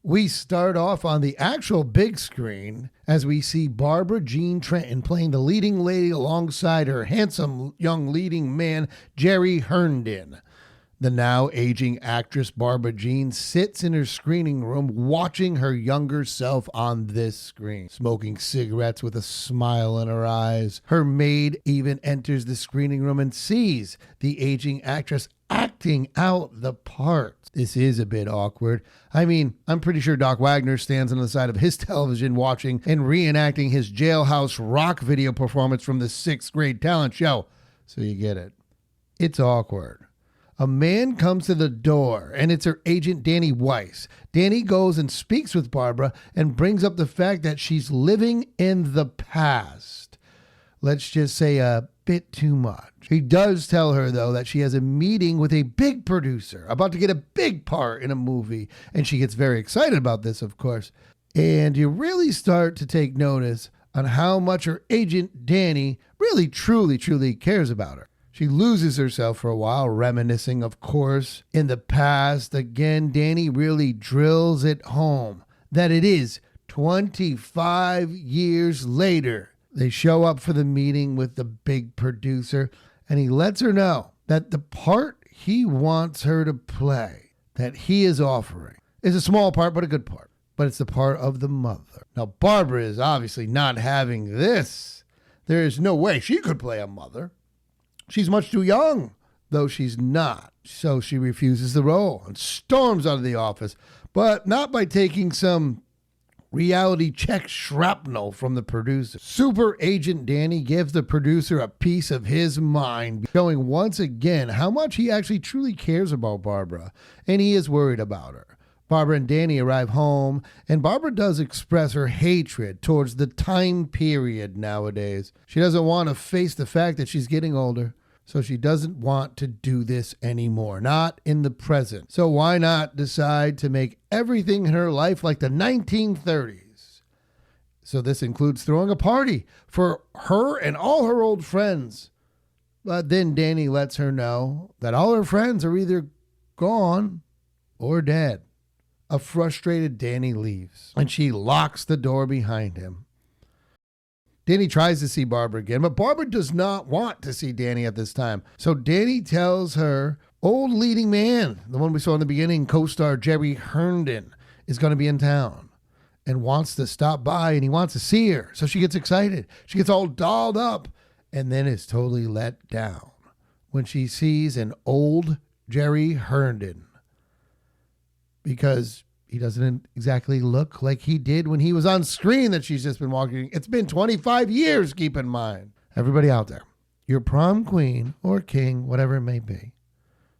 We start off on the actual big screen as we see Barbara Jean Trenton playing the leading lady alongside her handsome young leading man, Jerry Herndon. The now aging actress Barbara Jean sits in her screening room watching her younger self on this screen, smoking cigarettes with a smile in her eyes. Her maid even enters the screening room and sees the aging actress acting out the part. This is a bit awkward. I mean, I'm pretty sure Doc Wagner stands on the side of his television watching and reenacting his Jailhouse Rock video performance from the 6th grade talent show. So you get it. It's awkward. A man comes to the door, and it's her agent, Danny Weiss. Danny goes and speaks with Barbara and brings up the fact that she's living in the past. Let's just say a bit too much. He does tell her, though, that she has a meeting with a big producer about to get a big part in a movie, and she gets very excited about this, of course. And you really start to take notice on how much her agent, Danny, really, truly cares about her. She loses herself for a while, reminiscing, of course, in the past. Again, Danny really drills it home that it is 25 years later. They show up for the meeting with the big producer, and he lets her know that the part he wants her to play, that he is offering, is a small part, but a good part. But it's the part of the mother. Now, Barbara is obviously not having this. There is no way she could play a mother. She's much too young, though she's not. So she refuses the role and storms out of the office, but not by taking some reality check shrapnel from the producer. Super agent Danny gives the producer a piece of his mind, showing once again how much he actually truly cares about Barbara, and he is worried about her. Barbara and Danny arrive home, and Barbara does express her hatred towards the time period nowadays. She doesn't want to face the fact that she's getting older, so she doesn't want to do this anymore, not in the present. So why not decide to make everything in her life like the 1930s? So this includes throwing a party for her and all her old friends. But then Danny lets her know that all her friends are either gone or dead. A frustrated Danny leaves, and she locks the door behind him. Danny tries to see Barbara again, but Barbara does not want to see Danny at this time. So Danny tells her old leading man, the one we saw in the beginning, co-star Jerry Herndon, is going to be in town and wants to stop by, and he wants to see her. So she gets excited. She gets all dolled up and then is totally let down when she sees an old Jerry Herndon, because he doesn't exactly look like he did when he was on screen that she's just been walking. It's been 25 years, keep in mind. Everybody out there, your prom queen or king, whatever it may be,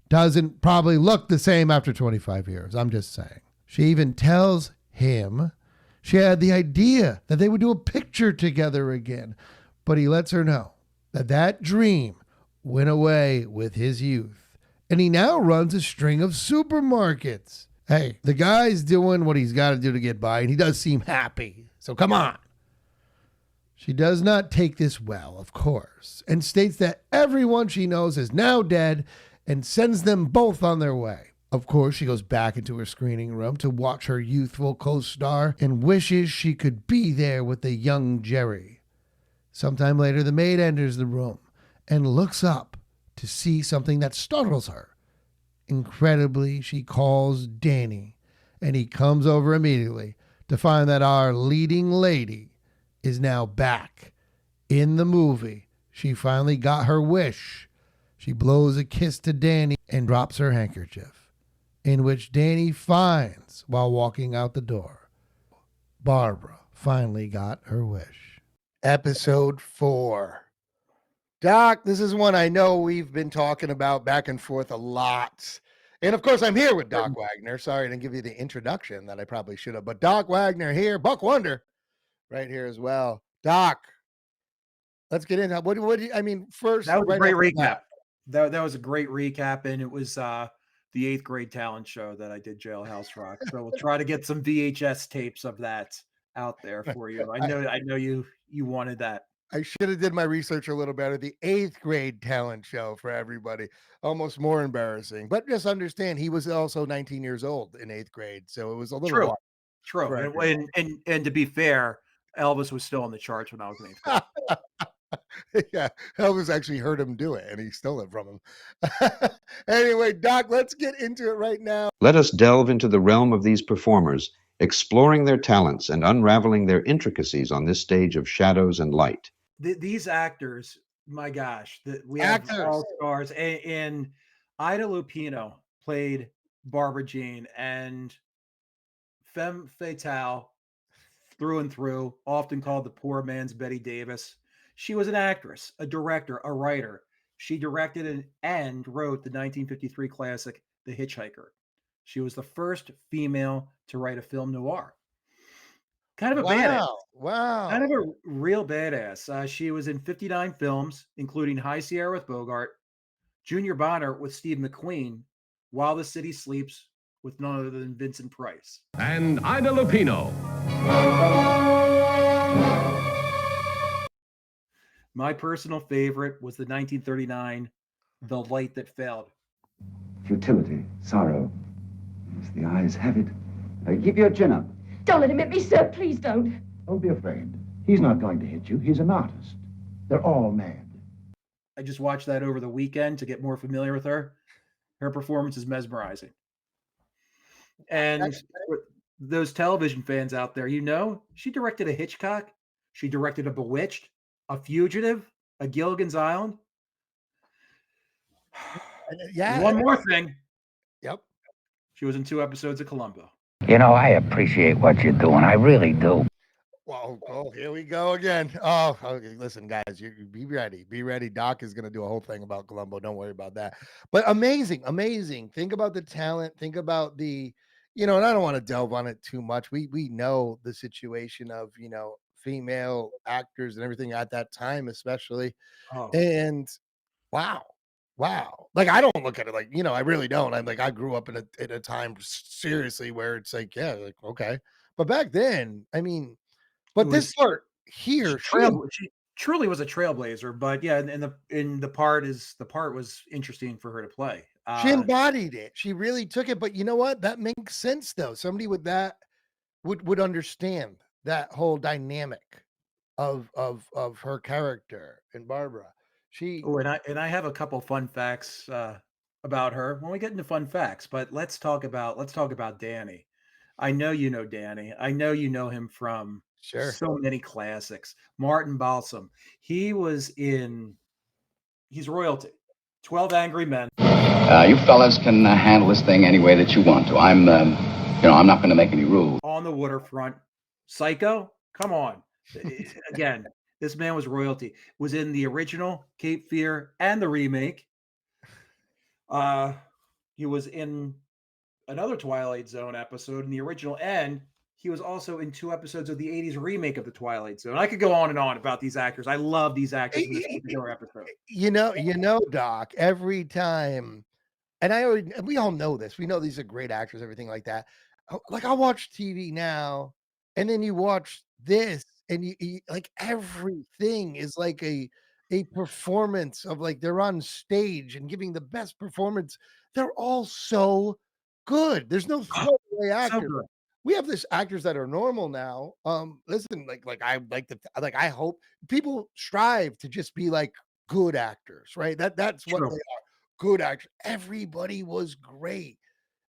doesn't probably look the same after 25 years. I'm just saying. She even tells him she had the idea that they would do a picture together again, but he lets her know that that dream went away with his youth, and he now runs a string of supermarkets. Hey, the guy's doing what he's got to do to get by, and he does seem happy. So come on. She does not take this well, of course, and states that everyone she knows is now dead and sends them both on their way. Of course, she goes back into her screening room to watch her youthful co-star and wishes she could be there with the young Jerry. Sometime later, the maid enters the room and looks up to see something that startles her. Incredibly, she calls Danny, and he comes over immediately to find that our leading lady is now back in the movie. She finally got her wish. She blows a kiss to Danny and drops her handkerchief, in which Danny finds while walking out the door. Barbara finally got her wish. Episode 4. Doc, this is one I know we've been talking about back and forth a lot. And of course, I'm here with Doc Wagner. Sorry I didn't give you the introduction that I probably should have. But Doc Wagner here, Buck Wonder, right here as well. Doc, let's get into what do you, I mean, first. That was a great recap. That was a great recap. And it was the 8th grade talent show that I did, Jailhouse Rock. So we'll try to get some VHS tapes of that out there for you. I know you wanted that. I should have did my research a little better. The 8th grade talent show for everybody. Almost more embarrassing. But just understand, he was also 19 years old in 8th grade. So it was a little hard. True. record. And to be fair, Elvis was still on the charts when I was in 8th grade. Yeah, Elvis actually heard him do it, and he stole it from him. Anyway, Doc, let's get into it right now. Let us delve into the realm of these performers, exploring their talents and unraveling their intricacies on this stage of shadows and light. These actors, my gosh, we have Actors. all stars. And Ida Lupino played Barbara Jean, and femme fatale through and through, often called the poor man's Betty Davis. She was an actress, a director, a writer. She directed and wrote the 1953 classic The Hitchhiker. She was the first female to write a film noir. Kind of a badass. Wow. Kind of a real badass. She was in 59 films, including High Sierra with Bogart, Junior Bonner with Steve McQueen, While the City Sleeps with none other than Vincent Price. And Ida Lupino. My personal favorite was the 1939 The Light That Failed. Futility, sorrow, as the eyes have it. Keep your chin up. Don't let him hit me, sir. Please don't. Don't be afraid. He's not going to hit you. He's an artist. They're all mad. I just watched that over the weekend to get more familiar with her. Her performance is mesmerizing. And those television fans out there, she directed a Hitchcock. She directed a Bewitched, a Fugitive, a Gilligan's Island. Yeah. One more thing. Yep. She was in 2 episodes of Columbo. I appreciate what you're doing. I really do. Well, here we go again. Oh, okay, listen, guys, you be ready. Be ready. Doc is going to do a whole thing about Columbo. Don't worry about that. But amazing. Think about the talent. Think about the, and I don't want to delve on it too much. We know the situation of, female actors and everything at that time, especially. Oh. And wow. Like, I don't look at it like, I really don't. I'm like, I grew up in a time seriously where it's like, yeah, like, okay. But back then, I mean, but this part here, she truly was a trailblazer. But yeah, and the part was interesting for her to play. She embodied it. She really took it. But you know what? That makes sense though. Somebody with that would understand that whole dynamic of her character and Barbara. And I have a couple fun facts about her when we get into fun facts. But let's talk about Danny. I know you know Danny. I know you know him from so many classics. Martin Balsam. He's royalty. 12 Angry Men. You fellas can handle this thing any way that you want to. I'm not going to make any rules. On the Waterfront. Psycho. Come on. Again, this man was royalty. Was in the original Cape Fear and the remake. He was in another Twilight Zone episode in the original, and he was also in 2 episodes of the 80s remake of the Twilight Zone. I could go on and on about these actors. I love these actors in this particular episode. Doc, every time, and we all know this. We know these are great actors, everything like that. Like, I watch TV now, and then you watch this, and you like, everything is like a performance of, like, they're on stage and giving the best performance. They're all so good. There's no throwaway actors. So we have this actors that are normal now. Listen, I hope people strive to just be like good actors, right? That's what they are. Good actors. Everybody was great.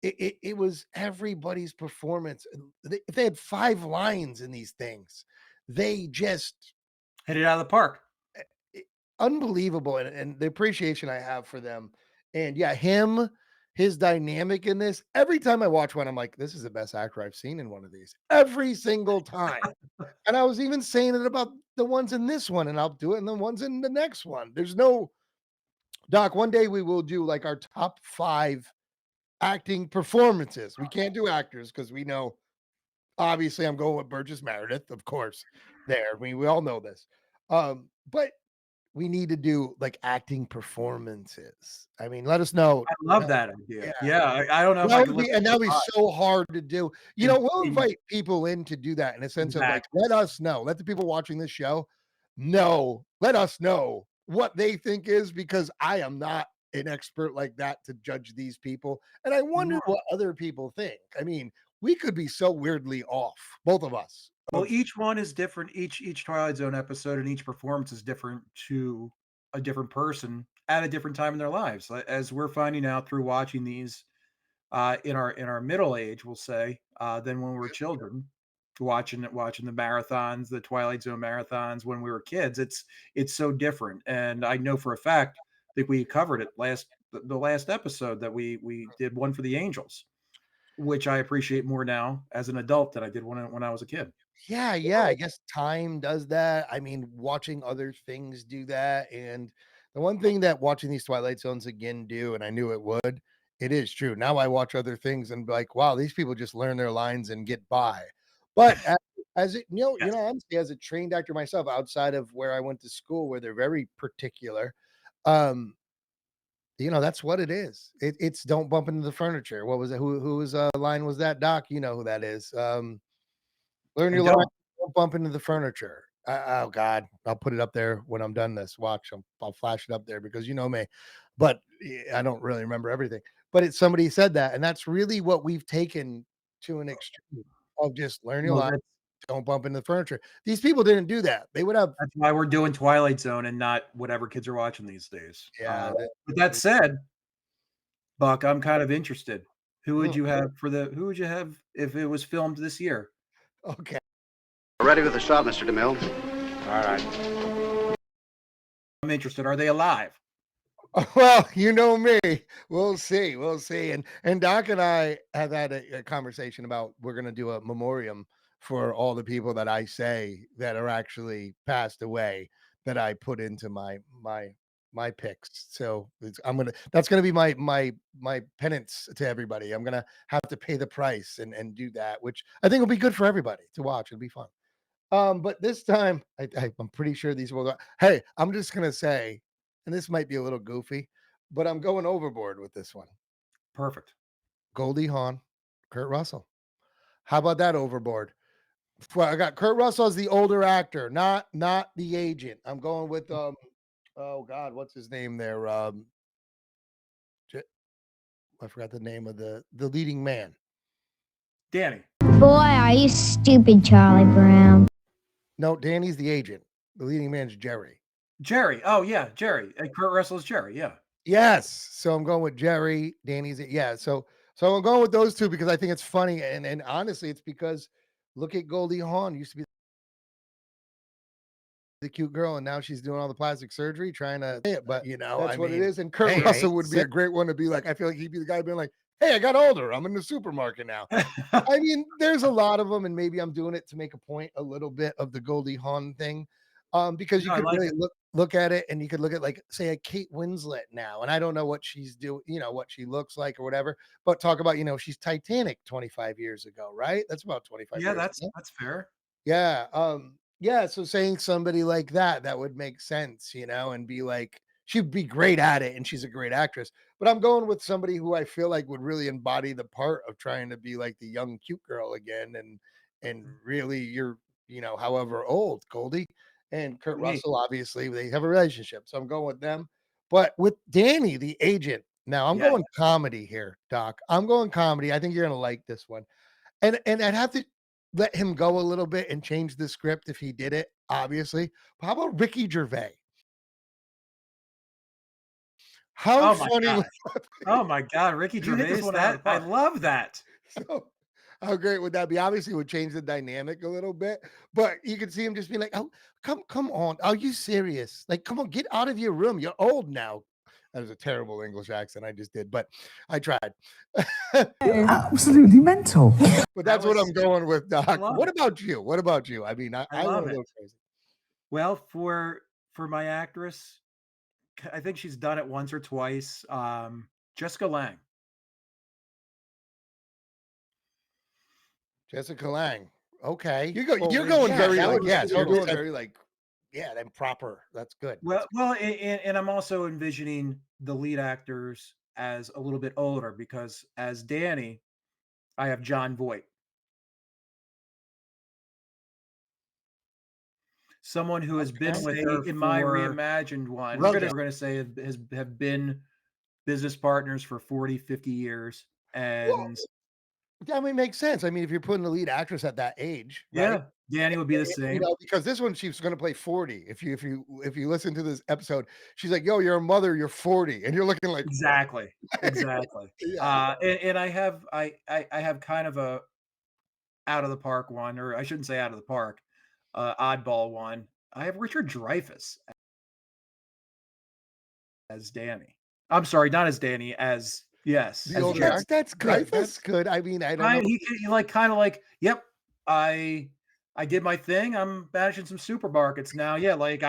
It was everybody's performance. If they had 5 lines in these things, they just hit it out of the park. Unbelievable. And the appreciation I have for them. And yeah, his dynamic in this, every time I watch one, I'm like, this is the best actor I've seen in one of these every single time. And I was even saying it about the ones in this one, and I'll do it in the ones in the next one. There's no, Doc, one day we will do like our top 5 acting performances. We can't do actors because we know, obviously, I'm going with Burgess Meredith, of course. We all know this. But we need to do like acting performances. I mean, let us know. I love that idea. Yeah, I don't know. That'd be so hard to do. We'll invite people in to do that in a sense of like, let us know. Let the people watching this show know. Let us know what they think is, because I am not an expert like that to judge these people. And I wonder what other people think. I mean, we could be so weirdly off, both of us. Well, each one is different. Each Twilight Zone episode and each performance is different to a different person at a different time in their lives. As we're finding out through watching these in our middle age, we'll say, than when we were children, watching the marathons, the Twilight Zone marathons when we were kids. It's so different, and I know for a fact that we covered it the last episode that we did one for the Angels, which I appreciate more now as an adult than I did when I was a kid. Yeah, yeah. I guess time does that. I mean, watching other things do that. And the one thing that watching these Twilight Zones again do, and I knew it would, it is true. Now I watch other things and be like, wow, these people just learn their lines and get by. But as it, Yes. honestly, as a trained actor myself, outside of where I went to school, where they're very particular, um, that's what it is. It's don't bump into the furniture. What was it? Whose line was that, Doc? You know who that is. Learn I your line, don't. don't bump into the furniture. Oh God, I'll put it up there when I'm done this. Watch, I'll flash it up there because you know me, but I don't really remember everything. But it's somebody said that, and that's really what we've taken to an extreme of just learn your Well, line, don't bump into the furniture. These people didn't do that. They would have, that's why we're doing Twilight Zone and not whatever kids are watching these days. yeah. But that said, Buck, I'm kind of interested. Who would Mm. you have who would you have if it was filmed this year? Okay. Ready with the shot, Mr. DeMille. All right. I'm interested. Are they alive? Well, you know me. We'll see. We'll see. And Doc and I have had a conversation about we're gonna do a memoriam for all the people that I say that are actually passed away that I put into my picks. So that's gonna be my penance to everybody. I'm gonna have to pay the price and do that, which I think will be good for everybody to watch. It'll be fun. But this time, I'm pretty sure these will. Hey, I'm just gonna say, and this might be a little goofy, but I'm going overboard with this one. Perfect. Goldie Hawn, Kurt Russell. How about that overboard? Well, I got Kurt Russell as the older actor, not the agent. I'm going with oh God, what's his name there? I forgot the name of the leading man. Danny. Boy, are you stupid, Charlie Brown. No, Danny's the agent. The leading man's Jerry. Jerry. Oh yeah, Jerry. And Kurt Russell's Jerry. Yeah. Yes. So I'm going with Jerry. Danny's yeah. So I'm going with those two because I think it's funny and honestly, it's because look at Goldie Hawn used to be the cute girl and now she's doing all the plastic surgery trying to say it, but that's what it is. And Kurt Russell would be a great one to be like. I feel like he'd be the guy being like, "Hey, I got older. I'm in the supermarket now." I mean, there's a lot of them, and maybe I'm doing it to make a point a little bit of the Goldie Hawn thing, because you No, I could like really it. look at it, and you could look at like say a Kate Winslet now, and I don't know what she's doing, what she looks like or whatever, but talk about she's Titanic 25 years ago, right? That's about 25 Yeah, years that's ago. that's fair. Yeah, yeah, so saying somebody like that would make sense, and be like she'd be great at it and she's a great actress. But I'm going with somebody who I feel like would really embody the part of trying to be like the young cute girl again and really you're, however old, Goldie and Kurt Me. Russell obviously they have a relationship. So I'm going with them. But with Danny, the agent, now I'm Yeah. going comedy here, Doc. I'm going comedy. I think you're gonna like this one. And I'd have to let him go a little bit and change the script if he did it, obviously. But how about Ricky Gervais? How Oh my funny god. would Oh my god, Ricky You hit this Gervais. one out of the I park. love that. so how great would that be? Obviously, it would change the dynamic a little bit, but you could see him just be like, "Oh, come on. Are you serious? Like, come on, get out of your room. You're old now." That was a terrible English accent I just did, but I tried. Absolutely mental. But that's what I'm going with, Doc. love What it. about you? What about you? I mean, I I love went a it. little crazy. Well, for my actress, I think she's done it once or twice. Jessica Lange. Jessica Lange. Okay. Well, You're going yeah, very that like, would yes, you're totally going very like, yeah, then proper. That's good. well, and I'm also envisioning the lead actors as a little bit older because as Danny, I have John Voight. Someone who has been with her in my reimagined one. We're gonna say have been business partners for 40, 50 years. And I mean, it makes sense. I mean, if you're putting the lead actress at that age, right? Yeah, Danny would be the You same. know, because this one she's going to play 40. If you listen to this episode, she's like, "Yo, you're a mother. You're 40," and you're looking like, Exactly, exactly. yeah. And I have kind of a out of the park one, or I shouldn't say out of the park, oddball one. I have Richard Dreyfuss as Danny. I'm sorry, not as Danny, as yes, The as older Jerry. that's good. That's good. I mean, I don't know. He like kind of like, yep, I I did my thing. I'm managing some supermarkets now. Yeah, like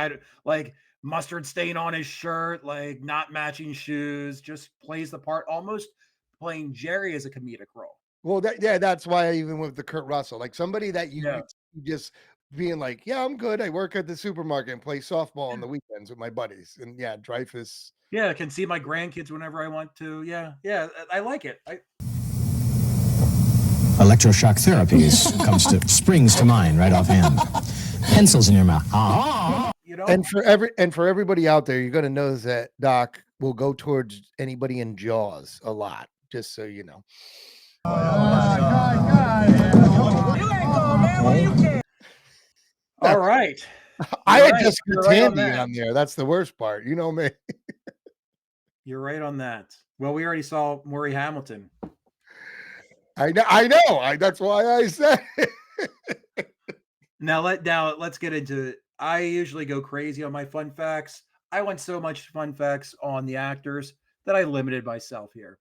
like mustard stain on his shirt, like not matching shoes, just plays the part, almost playing Jerry as a comedic role. Well, that's why I even went with the Kurt Russell, like somebody that you Yeah. could see just being like, "Yeah, I'm good. I work at the supermarket and play softball on the weekends with my buddies." And yeah, Dreyfus. Yeah, I can see my grandkids whenever I want to. Yeah, yeah, I like it. Electroshock therapies springs to mind right offhand. Pencils in your mouth. You know, And for everybody out there, you're gonna notice that Doc will go towards anybody in Jaws a lot, just so you know. all right. I You're had right. Jessica You're right on Tandy that. on there. That's the worst part. You know me. You're right on that. Well, we already saw Maury Hamilton. I know. That's why I said it. Now let's get into it. I usually go crazy on my fun facts. I went so much fun facts on the actors that I limited myself here.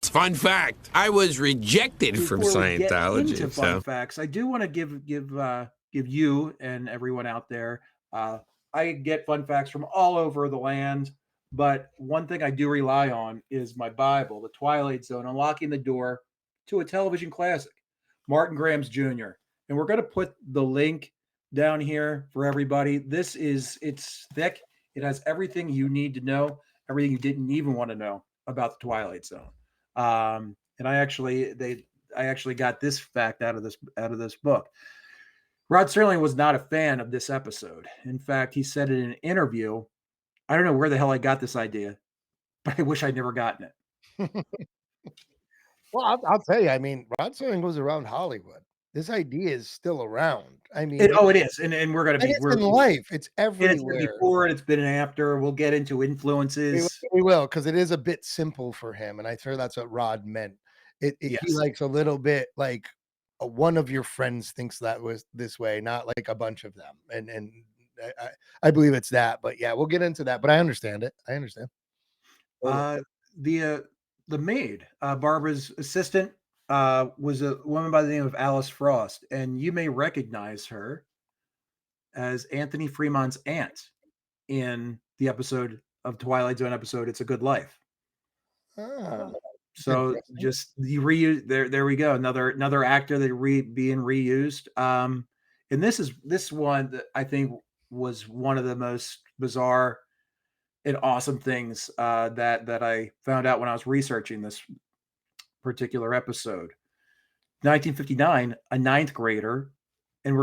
Fun fact: I was rejected from Before we get Scientology. into fun facts, I do want to give you and everyone out there. I get fun facts from all over the land, but one thing I do rely on is my Bible, The Twilight Zone, unlocking the door to a television classic, Martin Grams Jr. And we're going to put the link down here for everybody. It's thick. It has everything you need to know, everything you didn't even want to know about the Twilight Zone. And I actually got this fact out of this book. Rod Serling was not a fan of this episode. In fact, he said in an interview, "I don't know where the hell I got this idea, but I wish I'd never gotten it." Well, I'll tell you. I mean, Rod Serling goes around Hollywood. This idea is still around. I mean, It is, and we're gonna and be it's in life. It's and it's been everywhere. before, and it's been after. We'll get into influences. We will, because it is a bit simple for him, and I sure that's what Rod meant. He Yes. likes a little bit like one of your friends thinks that was this way, not like a bunch of them. And I believe it's that. But yeah, we'll get into that. But I understand it. I understand. The maid, Barbara's assistant, was a woman by the name of Alice Frost, and you may recognize her as Anthony Fremont's aunt in the episode of Twilight Zone episode "It's a Good Life." Ah, So interesting. just you reuse there we go, another actor that being reused. And this one that I think was one of the most bizarre and awesome things that I found out when I was researching this particular episode. 1959, a ninth grader, and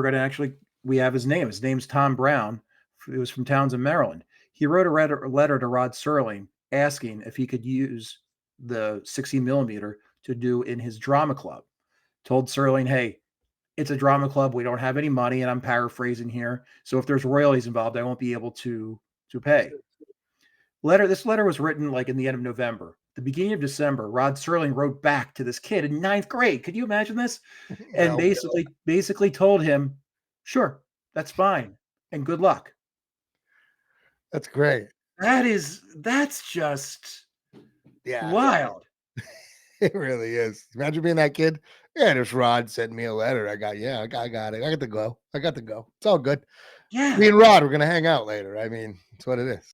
we have his name. His name's Tom Brown. He was from Townsend, Maryland. He wrote a letter to Rod Serling asking if he could use the 60 millimeter to do in his drama club. Told Serling, "Hey, it's a drama club. We don't have any money," and I'm paraphrasing here. "So if there's royalties involved, I won't be able to pay." This letter was written like in the end of November. The beginning of December, Rod Serling wrote back to this kid in ninth grade. Could you imagine this? And Well, basically told him, "Sure, that's fine, and good luck." that's great. That's just Yeah, wild. it really is. Imagine being that kid. Yeah, this Rod sent me a letter. I got it. I got to go. I got to go. It's all good. Yeah. Me and Rod, we're gonna hang out later. I mean, it's what it is.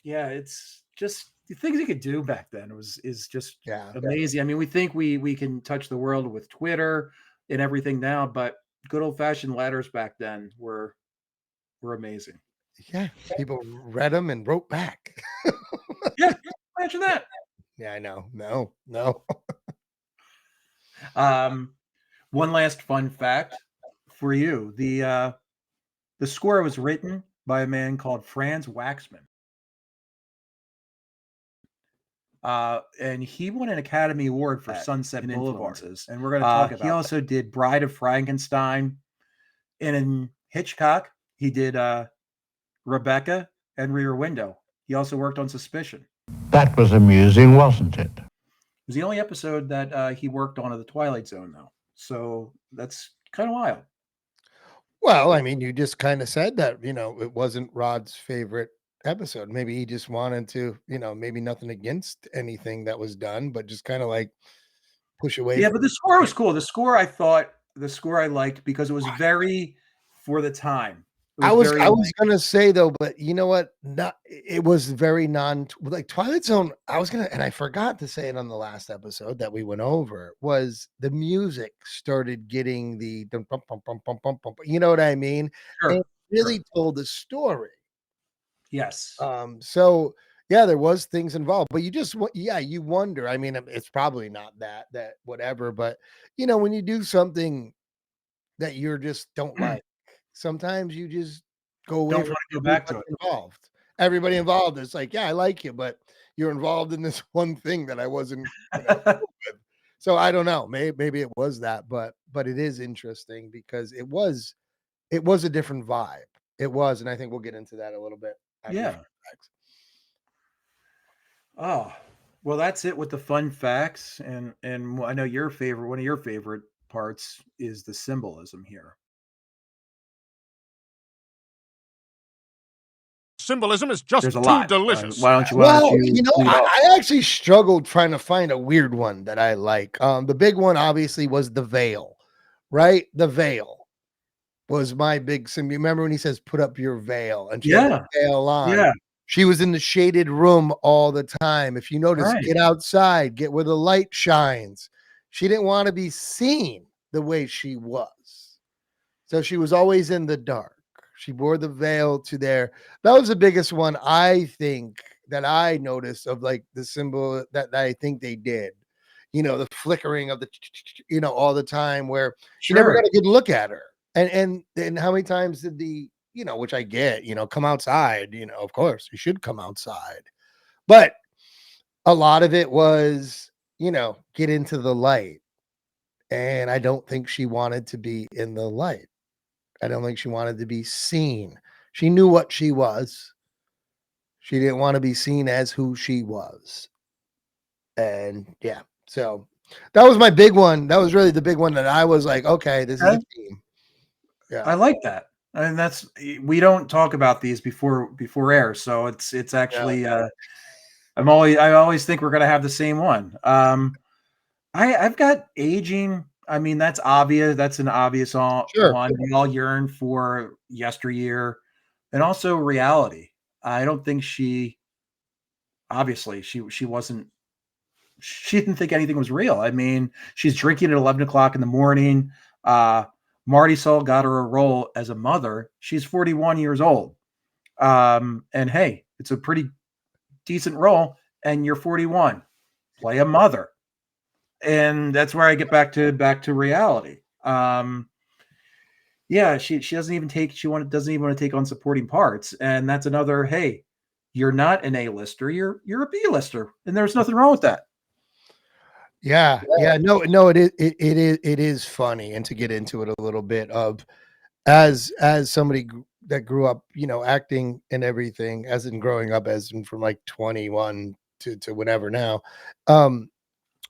It's just the things you could do back then is just Yeah. amazing. I mean, we think we can touch the world with Twitter and everything now, but good old fashioned letters back then were amazing. Yeah. People read them and wrote back. Yeah, imagine that. Yeah, I know. No. One last fun fact for you: the score was written by a man called Franz Waxman. And he won an Academy Award for Sunset Boulevard. And we're going to talk about He also did Bride of Frankenstein. And in Hitchcock, he did Rebecca and Rear Window. He also worked on Suspicion. That was amusing, wasn't it? It was the only episode that he worked on of the Twilight Zone, though. So that's kind of wild. Well, I mean, you just kind of said that, it wasn't Rod's favorite episode. Maybe he just wanted to, maybe nothing against anything that was done, but just kind of like push away. Yeah, but the score was cool. The score I liked because it was very for the time. I was gonna say though, but you know what? It was very like Twilight Zone. And I forgot to say it on the last episode that we went over, was the music started getting the dum, bum, bum, bum, bum, bum, bum, you know what I mean? Sure, and it really told the story. Yes. So yeah, there was things involved, but you wonder. I mean, it's probably not that whatever, but when you do something that you just don't like, sometimes you just go away. Don't want to go back to it. Involved. Everybody involved is like, yeah, I like you, but you're involved in this one thing that I wasn't with. So I don't know. Maybe it was that, but it is interesting because it was a different vibe. It was, and I think we'll get into that a little bit. Yeah. Oh, well, that's it with the fun facts, and I know one of your favorite parts is the symbolism here. Symbolism is just too delicious. Why don't you? I actually struggled trying to find a weird one that I like. The big one obviously was the veil, right? The veil was my big symbol. You remember when he says, "Put up your veil," and she had the veil on. Yeah. She was in the shaded room all the time. If you notice, get outside, get where the light shines. She didn't want to be seen the way she was. So she was always in the dark. She wore the veil to there. That was the biggest one, I think, that I noticed of like the symbol that I think they did. The flickering of the, all the time where she never got a good look at her. And how many times did which I get, come outside, of course you should come outside. But a lot of it was, get into the light. And I don't think she wanted to be in the light. I don't think she wanted to be seen. She knew what she was. She didn't want to be seen as who she was. And yeah, so that was my big one. That was really the big one that I was like, okay, this is a theme. Yeah. I like that. And we don't talk about these before air, so it's actually I always think we're gonna have the same one. I've got aging. I mean, that's obvious. That's an obvious one. We all yearn for yesteryear, and also reality. I don't think she wasn't. She didn't think anything was real. I mean, she's drinking at 11 o'clock in the morning. Marty Saul got her a role as a mother. She's 41 years old. And hey, it's a pretty decent role. And you're 41. Play a mother. And that's where I get back to reality. Yeah, she doesn't even doesn't even want to take on supporting parts. And that's another, hey, you're not an A-lister, you're a B-lister. And there's nothing wrong with that. Yeah. No, it is funny. And to get into it a little bit of as somebody that grew up, acting and everything, as in growing up, as in from like 21 to whatever now,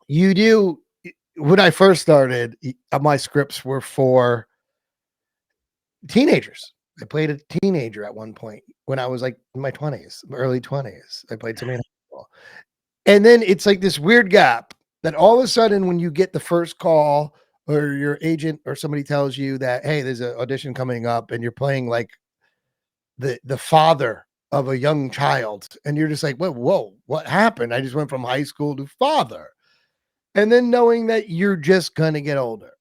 you do. When I first started, my scripts were for teenagers. I played a teenager at one point when I was like in my 20s, early 20s. I played somebody in high school. And then it's like this weird gap that all of a sudden when you get the first call or your agent or somebody tells you that, hey, there's an audition coming up and you're playing like the father of a young child. And you're just like, whoa, what happened? I just went from high school to father. And then knowing that you're just going to get older.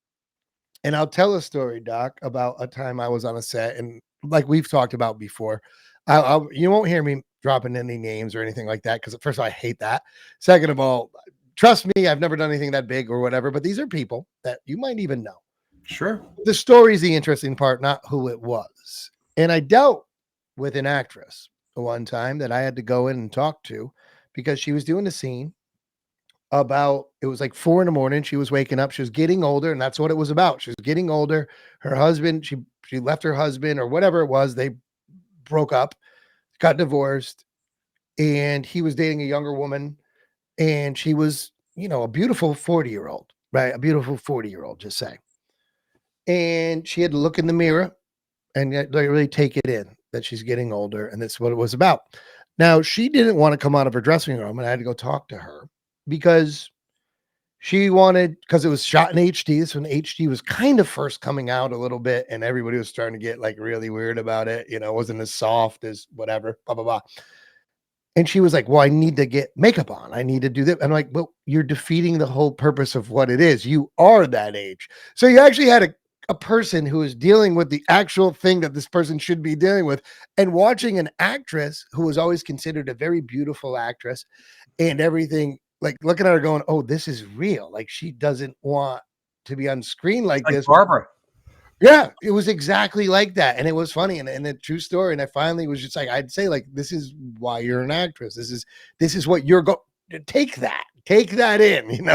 And I'll tell a story, Doc, about a time I was on a set, and like we've talked about before, you won't hear me dropping any names or anything like that, because first of all, I hate that. Second of all, trust me, I've never done anything that big or whatever, but these are people that you might even know. Sure. The story is the interesting part, not who it was. And I dealt with an actress one time that I had to go in and talk to because she was doing a scene about, it was like 4 a.m. She was waking up. She was getting older, and that's what it was about. She was getting older. Her husband, she left her husband or whatever it was. They broke up, got divorced, and he was dating a younger woman, and she was, a beautiful 40-year-old, right? A beautiful 40-year-old, just say. And she had to look in the mirror and really take it in that she's getting older, and that's what it was about. Now, she didn't want to come out of her dressing room, and I had to go talk to her because because it was shot in HD. This when HD was kind of first coming out a little bit, and everybody was starting to get like really weird about it. It wasn't as soft as whatever, blah, blah, blah. And she was like, well, I need to get makeup on. I need to do that. I'm like, well, you're defeating the whole purpose of what it is. You are that age. So you actually had a person who is dealing with the actual thing that this person should be dealing with, and watching an actress who was always considered a very beautiful actress and everything, like looking at her going, oh, this is real. Like she doesn't want to be on screen like this. Barbara. Yeah, it was exactly like that. And it was funny and a true story. And I finally was just like, I'd say like, this is why you're an actress. This is what you're take that in,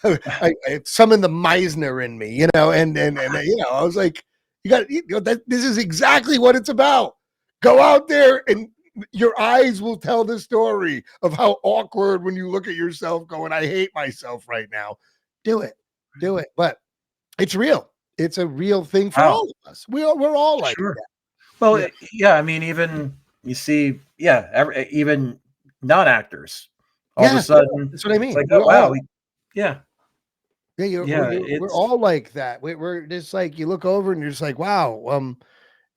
I summoned the Meisner in me, and I was like, this is exactly what it's about. Go out there and your eyes will tell the story of how awkward when you look at yourself going, I hate myself right now. Do it. But it's real. It's a real thing for all of us. We're all like that. Well, yeah. I mean, even you see, even non-actors, all of a sudden, that's what I mean. Like, oh, wow, we're all like that. We're just like, you look over and you're just like, wow.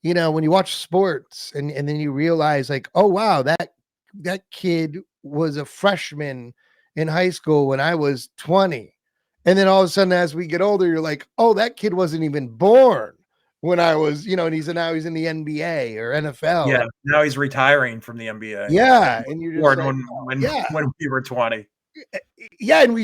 When you watch sports and then you realize like, oh wow, that kid was a freshman in high school when I was 20. And then all of a sudden, as we get older, you're like, oh, that kid wasn't even born when I was, and now he's in the NBA or NFL. Yeah, now he's retiring from the NBA. Yeah, and you're just like, when we were 20. Yeah, and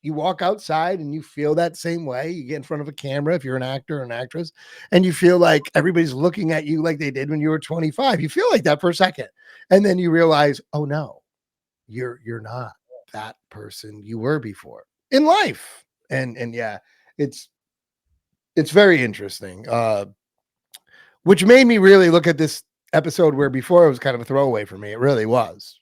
you walk outside and you feel that same way. You get in front of a camera if you're an actor or an actress, and you feel like everybody's looking at you like they did when you were 25. You feel like that for a second, and then you realize, oh no, you're not that person you were before in life. And yeah, it's very interesting, which made me really look at this episode where before it was kind of a throwaway for me. It really was.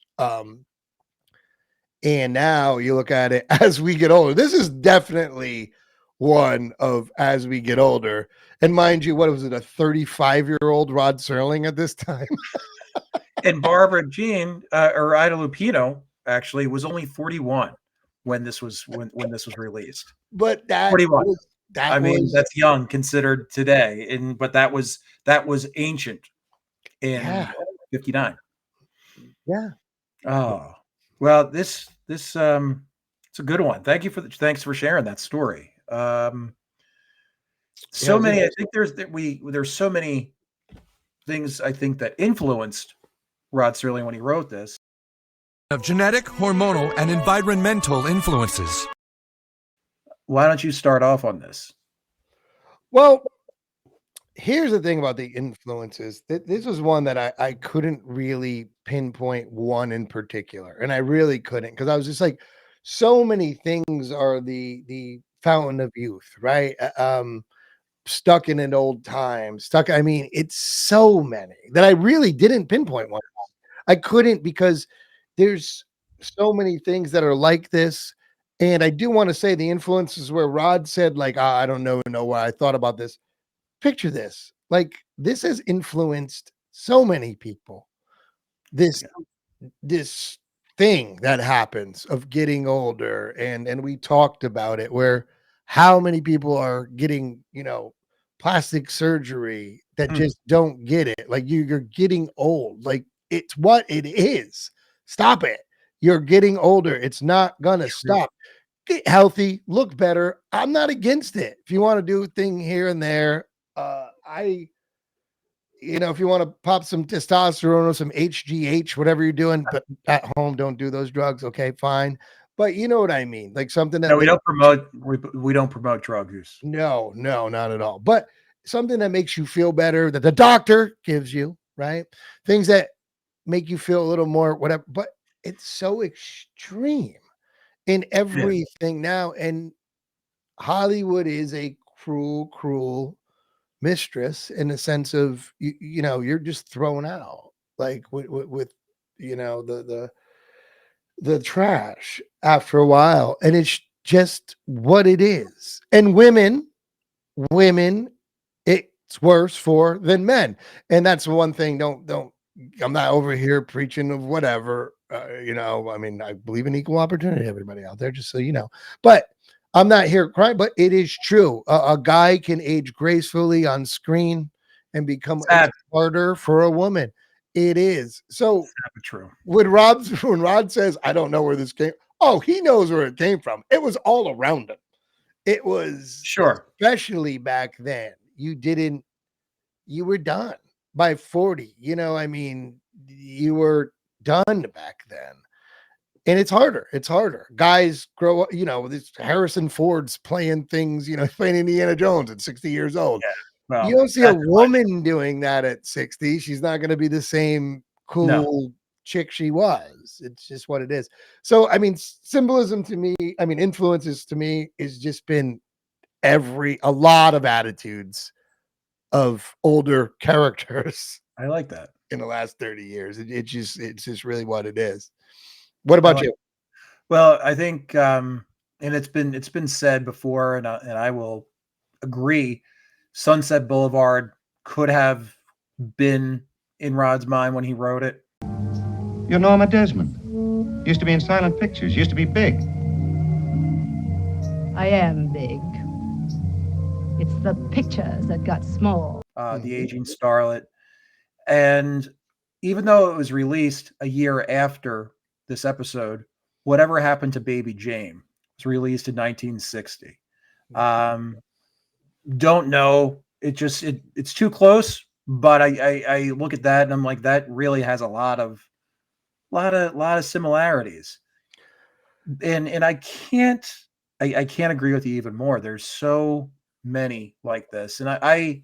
And now you look at it as we get older. This is definitely one of as we get older. And mind you, what was it, a 35-year-old Rod Serling at this time? And Barbara Jean or Ida Lupino actually was only 41 when this was released. But that 41. That's young considered today, but that was ancient in 59. Yeah. Oh, well, this it's a good one. Thanks for sharing that story. So many. I think there's so many things I think that influenced Rod Serling when he wrote this. Of genetic, hormonal, and environmental influences. Why don't you start off on this? Well, here's the thing about the influences. This was one that I couldn't really pinpoint one in particular. And I really couldn't, because I was just like, so many things are the fountain of youth, right? Stuck in an old time, it's so many that I really didn't pinpoint one. I couldn't, because there's so many things that are like this. And I do want to say the influences where Rod said, like, I don't know why I thought about this. Picture this. Like, this has influenced so many people. This thing that happens of getting older. And we talked about it, where how many people are getting, plastic surgery that just don't get it. Like, you're getting old. Like, it's what it is. Stop it. You're getting older. It's not gonna stop. Get healthy, look better. I'm not against it. If you want to do a thing here and there, if you want to pop some testosterone or some HGH, whatever you're doing, but at home, don't do those drugs. Okay, fine. But you know what I mean? Like something that we don't promote drug use. No, not at all. But something that makes you feel better, that the doctor gives you, right? Things that make you feel a little more whatever, but it's so extreme. in everything now. And Hollywood is a cruel mistress in the sense of, you're just thrown out like with the trash after a while. And it's just what it is. And women, it's worse for than men. And that's one thing. I'm not over here preaching of whatever, I mean, I believe in equal opportunity, everybody out there, just so you know, but I'm not here crying, but it is true. A guy can age gracefully on screen and become harder for a woman. It is. So true. When Rod says, I don't know where this came, he knows where it came from. It was all around him. It was especially back then. You were done by 40. I mean, you were done back then. And it's harder. Guys grow up, this Harrison Ford's playing things, playing Indiana Jones at 60 years old. Yeah, well, you don't see a woman doing that at 60. She's not going to be the same cool chick she was. It's just what it is. So, I mean, symbolism to me, influences to me has just been a lot of attitudes of older characters. I like that. In the last 30 years. It's just really what it is. What about you? Well, I think, and it's been said before, and I will agree. Sunset Boulevard could have been in Rod's mind when he wrote it. You're Norma Desmond. Used to be in silent pictures. Used to be big. I am big. It's the pictures that got small. The Aging Starlet, and even though it was released a year after this episode, Whatever Happened to Baby Jane was released in 1960. Don't know. It's too close, but I look at that and I'm like, that really has a lot of similarities. And I can't agree with you even more. There's so many like this. And I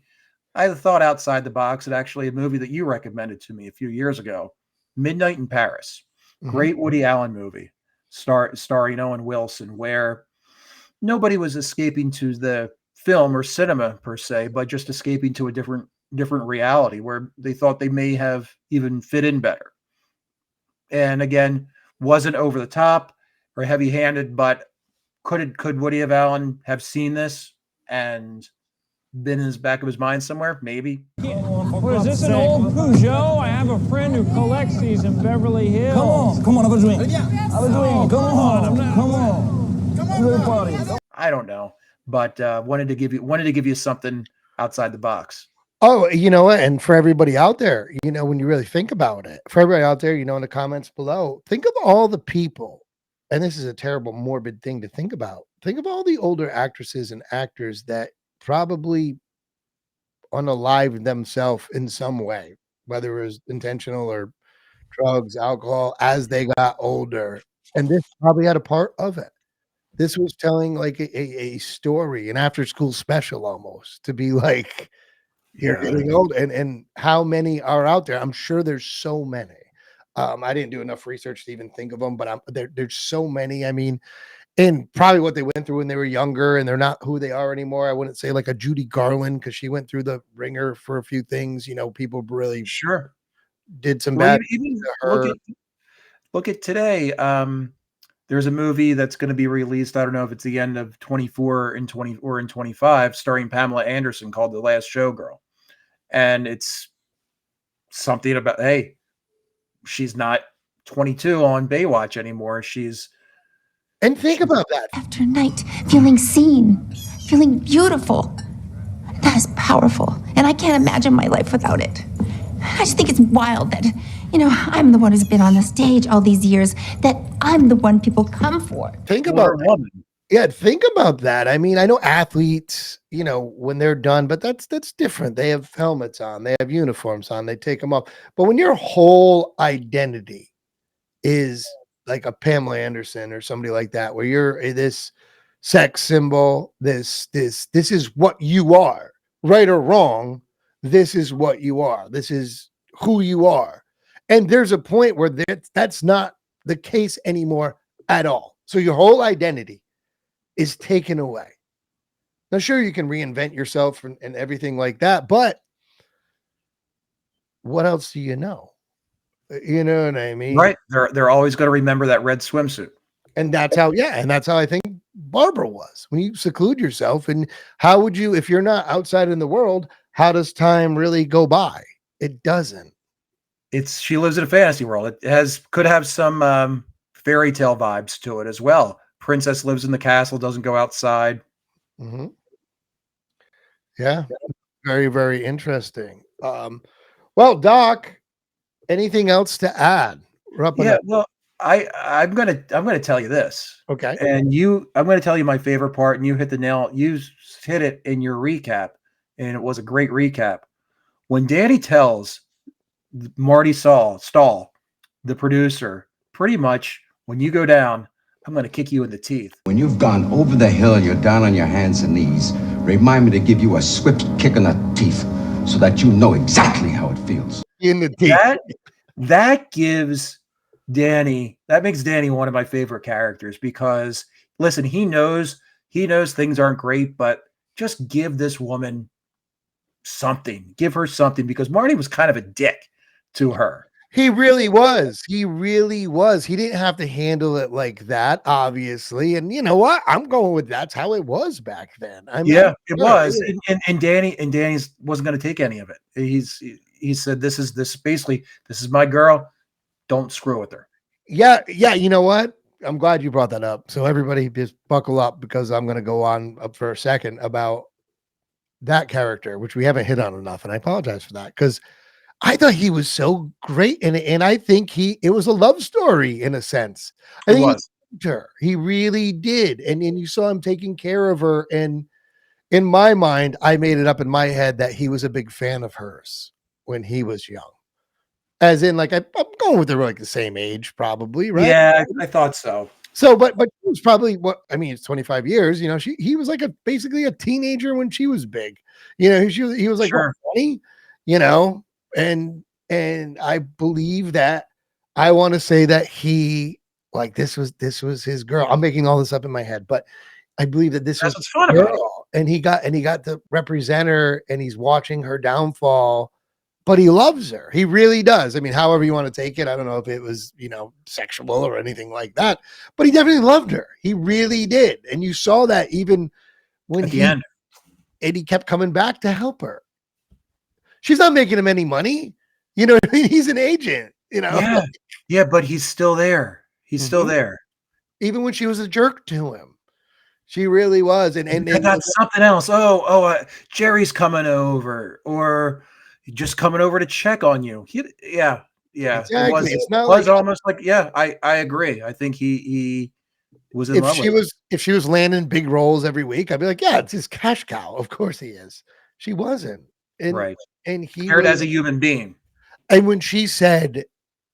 thought outside the box, and actually a movie that you recommended to me a few years ago, Midnight in Paris. Great Woody Allen movie, starring Owen Wilson, where nobody was escaping to the film or cinema per se, but just escaping to a different reality where they thought they may have even fit in better. And again, wasn't over the top or heavy-handed, but could Woody Allen have seen this and been in his back of his mind somewhere? Maybe. What is this, an old Peugeot? I have a friend who collects these in Beverly Hills. Come on, have a drink. Have a drink. Come on. I don't know, but wanted to give you something outside the box. Oh, you know what? And for everybody out there, when you really think about it, for everybody out there, in the comments below, think of all the people, and this is a terrible, morbid thing to think about. Think of all the older actresses and actors that probably unalived themselves in some way, whether it was intentional or drugs, alcohol, as they got older. And this probably had a part of it. This was telling like a story, an after school special almost, to be like, you're getting old. And how many are out there? I'm sure there's so many. I didn't do enough research to even think of them, but there's so many. I mean, and probably what they went through when they were younger and they're not who they are anymore. I wouldn't say like a Judy Garland, because she went through the ringer for a few things. People really did some bad. Even look at today. There's a movie that's going to be released. I don't know if it's the end of 24 and 20 or in 25, starring Pamela Anderson, called The Last Showgirl. And it's something about, hey, she's not 22 on Baywatch anymore. And think about that. After night, feeling seen, feeling beautiful. That is powerful. And I can't imagine my life without it. I just think it's wild that, I'm the one who's been on the stage all these years, that I'm the one people come for. Think about that. Yeah, think about that. I mean, I know athletes, when they're done, but that's different. They have helmets on, they have uniforms on, they take them off. But when your whole identity is like a Pamela Anderson or somebody like that, where you're this sex symbol, this is what you are, right or wrong. This is what you are. This is who you are. And there's a point where that's not the case anymore at all. So your whole identity is taken away. Now, sure, you can reinvent yourself and everything like that, but what else do you know? You know what I mean? Right. They're always going to remember that red swimsuit. And that's how I think Barbara was. When you seclude yourself, and how would you, if you're not outside in the world, how does time really go by? It doesn't. She lives in a fantasy world. It could have some fairy tale vibes to it as well. Princess lives in the castle, doesn't go outside. Mm-hmm. Yeah. Very, very interesting. Well, Doc, anything else to add? Well, I'm gonna tell you this. Okay. And I'm gonna tell you my favorite part, and you hit the nail. You hit it in your recap, and it was a great recap. When Danny tells Marty Stahl, the producer, pretty much, when you go down, I'm gonna kick you in the teeth. When you've gone over the hill, you're down on your hands and knees. Remind me to give you a swift kick in the teeth so that you know exactly how it feels. In the teeth. That gives Danny, that makes Danny one of my favorite characters, because listen, he knows things aren't great, but just give this woman something. Give her something, because Marty was kind of a dick to her. He really was. He really was. He didn't have to handle it like that, obviously. And you know what? I'm going with that's how it was back then. It was. And Danny's wasn't going to take any of it. He said, this is my girl. Don't screw with her. Yeah. You know what? I'm glad you brought that up. So everybody just buckle up, because I'm going to go on up for a second about that character, which we haven't hit on enough. And I apologize for that, because I thought he was so great in it. And I think it was a love story in a sense. I think he loved her. He really did. And you saw him taking care of her. And in my mind, I made it up in my head that he was a big fan of hers when he was young. As in, like, I'm going with her like the same age, probably, right? Yeah, I thought so. So, but it was probably it's 25 years, he was like basically a teenager when she was big, he was like 20, and I believe that, I want to say that he, like, this was his girl. I'm making all this up in my head, but I believe that this was what's fun about it. And he got to represent her, and he's watching her downfall, but he loves her. He really does. I mean, however you want to take it. I don't know if it was, sexual or anything like that, but he definitely loved her. He really did. And you saw that even when at the end. And he kept coming back to help her. She's not making him any money. You know what I mean? He's an agent, Yeah, but he's still there. He's still there. Even when she was a jerk to him. She really was. And that's something else. Jerry's coming over, or just coming over to check on you. Yeah. Exactly. It was almost like, I agree. I think he was in love with her. If she was landing big roles every week, I'd be like, yeah, it's his cash cow. Of course he is. She wasn't. Right. And he cared as a human being. And when she said,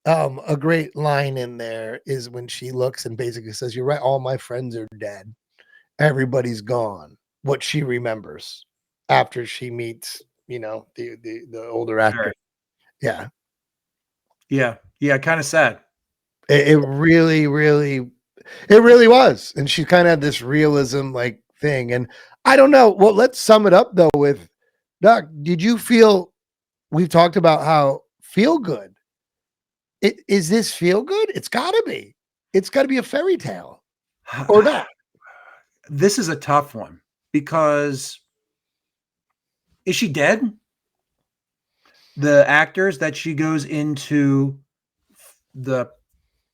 a great line in there is when she looks and basically says, "You're right, all my friends are dead. Everybody's gone." What she remembers after she meets, the older actor. Right. Yeah. Kind of sad. It really was. And she kind of had this realism like thing. And I don't know. Well, let's sum it up though with Doc. Did you feel, we've talked about how feel good. Is this feel good? It's gotta be. It's gotta be a fairy tale or not. This is a tough one, because is she dead? The actors that she goes into the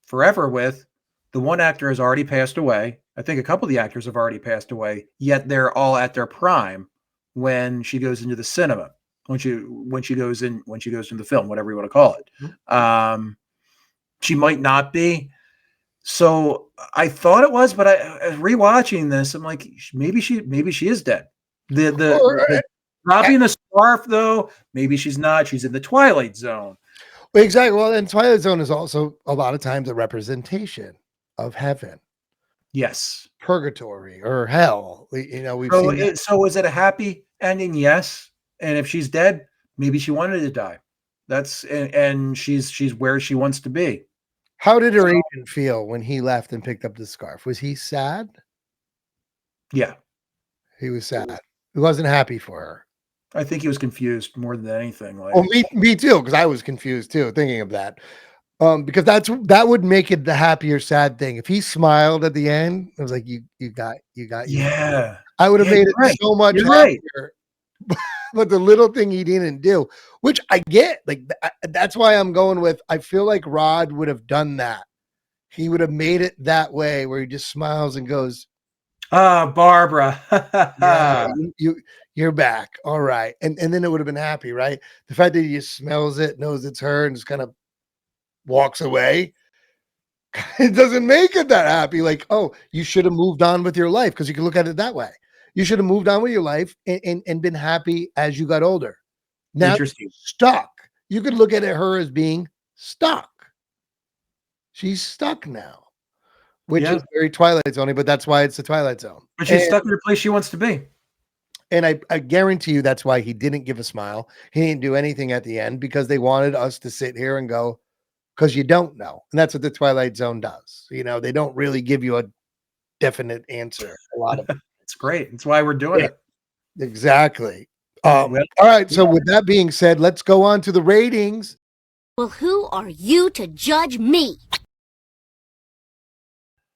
forever with, the one actor has already passed away. I think a couple of the actors have already passed away, yet they're all at their prime when she goes into the cinema, when she goes into the film, whatever you want to call it. She might not be. So I thought it was, but I rewatching this, I'm like, maybe she is dead. The dropping the scarf though, maybe she's not. She's in the Twilight Zone. Exactly. Well, and Twilight Zone is also a lot of times a representation of heaven. Yes. Purgatory or hell. We've seen that. So is it a happy ending? Yes. And if she's dead, maybe she wanted to die. And she's where she wants to be. How did her agent feel when he left and picked up the scarf? Was he sad? Yeah. He was sad. He wasn't happy for her. I think he was confused more than anything. Like, oh, me too, because I was confused too, thinking of that. Because that would make it the happy or sad thing. If he smiled at the end, I was like, you got. yeah. I would have made it so much happier. But the little thing he didn't do, which I get, like that's why I'm going with. I feel like Rod would have done that. He would have made it that way, where he just smiles and goes, Barbara, yeah, you're back, all right, and then it would have been happy, right? The fact that he just smells it, knows it's her, and just kind of walks away, it doesn't make it that happy. Like, oh, you should have moved on with your life, because you can look at it that way. You should have moved on with your life and been happy as you got older. Now you're stuck. You could look at her as being stuck. She's stuck now, which is very Twilight Zone, but that's why it's the Twilight Zone. But she's stuck in the place she wants to be. And I guarantee you that's why he didn't give a smile. He didn't do anything at the end, because they wanted us to sit here and go, because you don't know. And that's what the Twilight Zone does. You know, they don't really give you a definite answer. A lot of it. It's great. That's why we're doing it. Exactly. All right. So with that being said, let's go on to the ratings. Well, who are you to judge me?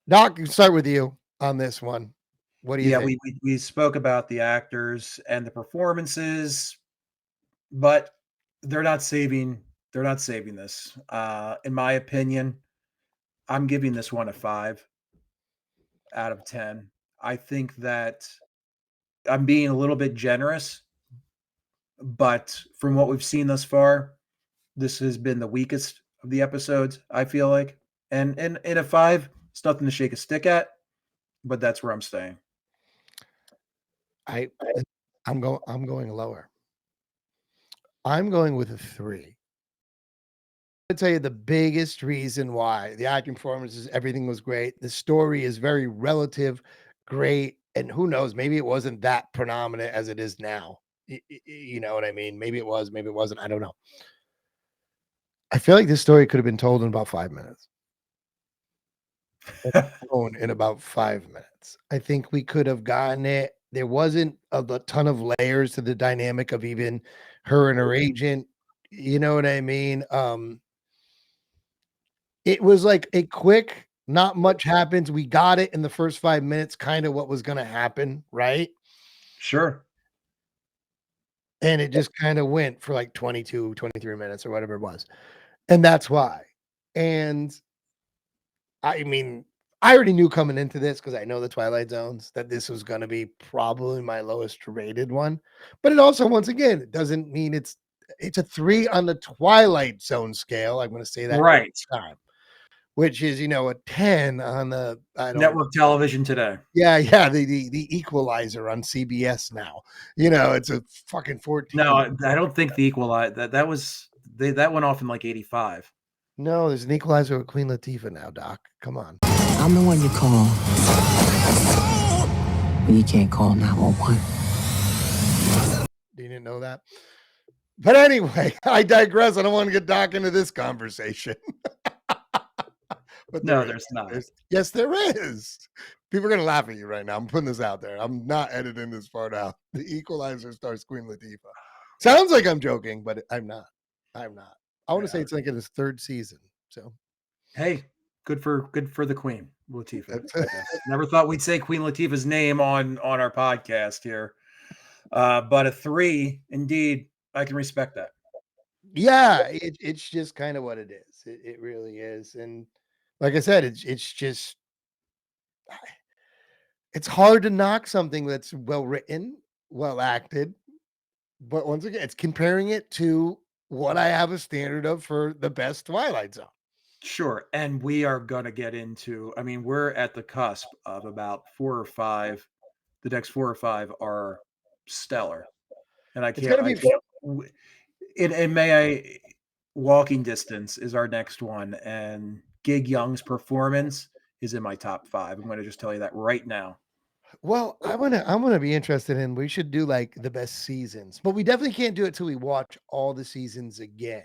Doc, can start with you on this one. What do you think? We spoke about the actors and the performances, but they're not saving this. In my opinion, I'm giving this one a 5 out of 10. I think that I'm being a little bit generous, but from what we've seen thus far, this has been the weakest of the episodes, I feel like. And in a 5, it's nothing to shake a stick at, but that's where I'm staying. I'm going lower. I'm going with a 3. I'll tell you the biggest reason why. The acting performances, everything was great. The story is very relative, great, and who knows, maybe it wasn't that predominant as it is now. You know what I mean? Maybe it was, maybe it wasn't. I don't know. I feel like this story could have been told in about 5 minutes. In about 5 minutes. I think we could have gotten it. There wasn't a ton of layers to the dynamic of even her and her agent. You know what I mean? It was like a quick, not much happens. We got it in the first 5 minutes, kind of what was going to happen, right? Sure. And it just kind of went for like 22, 23 minutes or whatever it was. And that's why. And I mean, I already knew coming into this, because I know the Twilight Zones, that this was going to be probably my lowest rated one. But it also, once again, it doesn't mean it's a 3 on the Twilight Zone scale. I'm going to say that right time, which is, a 10 on the network television today. Yeah, the Equalizer on CBS now. It's a fucking 14. No, I don't think the Equalizer that went off in like 85. No, there's an Equalizer with Queen Latifah now, Doc. Come on. I'm the one you call when you can't call 911. You didn't know that? But anyway, I digress. I don't want to get Doc into this conversation. But there's not. Yes, there is. People are going to laugh at you right now. I'm putting this out there. I'm not editing this part out. The Equalizer stars Queen Latifah. Sounds like I'm joking, but I'm not. I want to say it's like in his 3rd season. So, hey, good for the Queen Latifah. Never thought we'd say Queen Latifah's name on our podcast here, but a 3, indeed. I can respect that. Yeah, it's just kind of what it is. It really is, and like I said, it's just it's hard to knock something that's well written, well acted, but once again, it's comparing it to what I have a standard of for the best Twilight Zone. Sure. And we are going to get into, I mean, we're at the cusp of about 4 or 5. The next 4 or 5 are stellar. And I can't, and may I, Walking Distance is our next one. And Gig Young's performance is in my top 5. I'm going to just tell you that right now. Well, I'm gonna be interested in. We should do like the best seasons, but we definitely can't do it till we watch all the seasons again.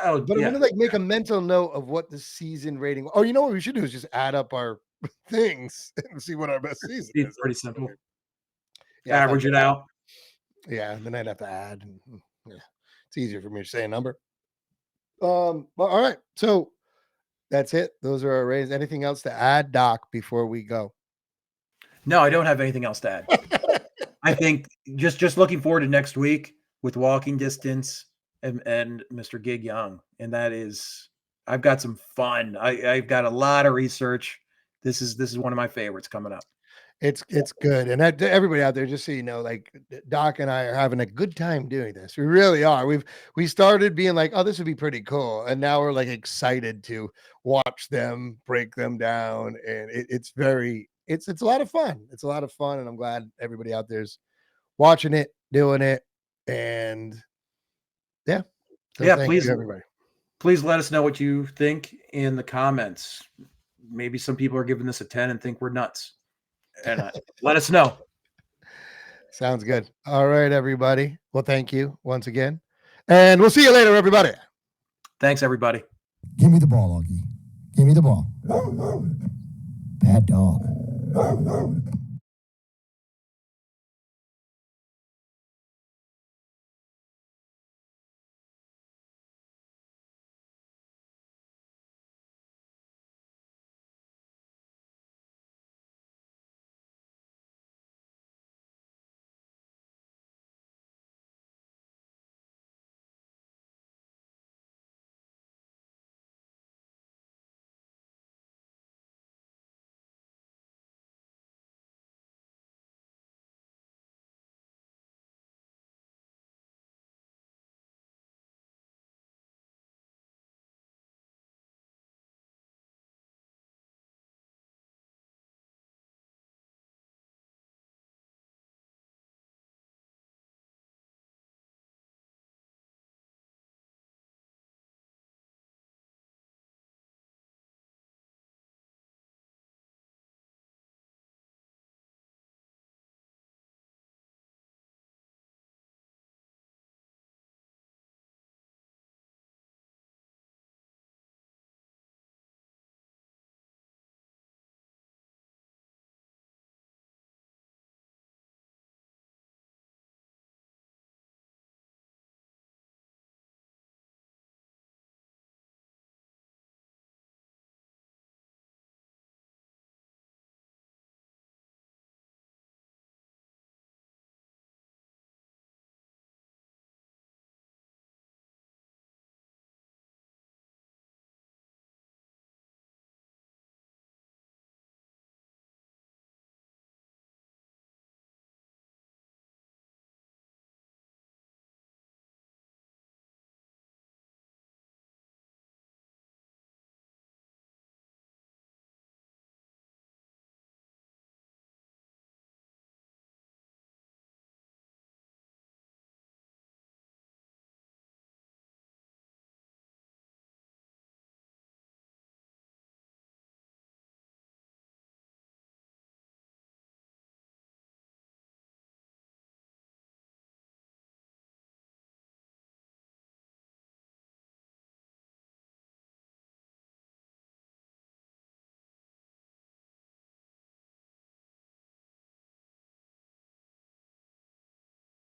Oh, but I'm gonna like make a mental note of what the season rating. Oh, you know what we should do is just add up our things and see what our best season is. It's pretty simple. Yeah, average it out. Yeah, then I'd have to add. And, yeah, it's easier for me to say a number. But all right, so that's it. Those are our ratings. Anything else to add, Doc, before we go? No, I don't have anything else to add. I think just looking forward to next week with Walking Distance and Mr. Gig Young, and that is, I've got some fun. I've got a lot of research. This is one of my favorites coming up. It's good, and everybody out there, just so you know, like Doc and I are having a good time doing this. We really are. We started being like, oh, this would be pretty cool, and now we're like excited to watch them, break them down, and it's a lot of fun. It's a lot of fun, and I'm glad everybody out there's watching it, doing it, and yeah. So yeah, please, everybody. Please let us know what you think in the comments. Maybe some people are giving this a 10 and think we're nuts. And let us know. Sounds good. All right, everybody. Well, thank you once again. And we'll see you later, everybody. Thanks, everybody. Give me the ball, Augie. Give me the ball. Bad dog.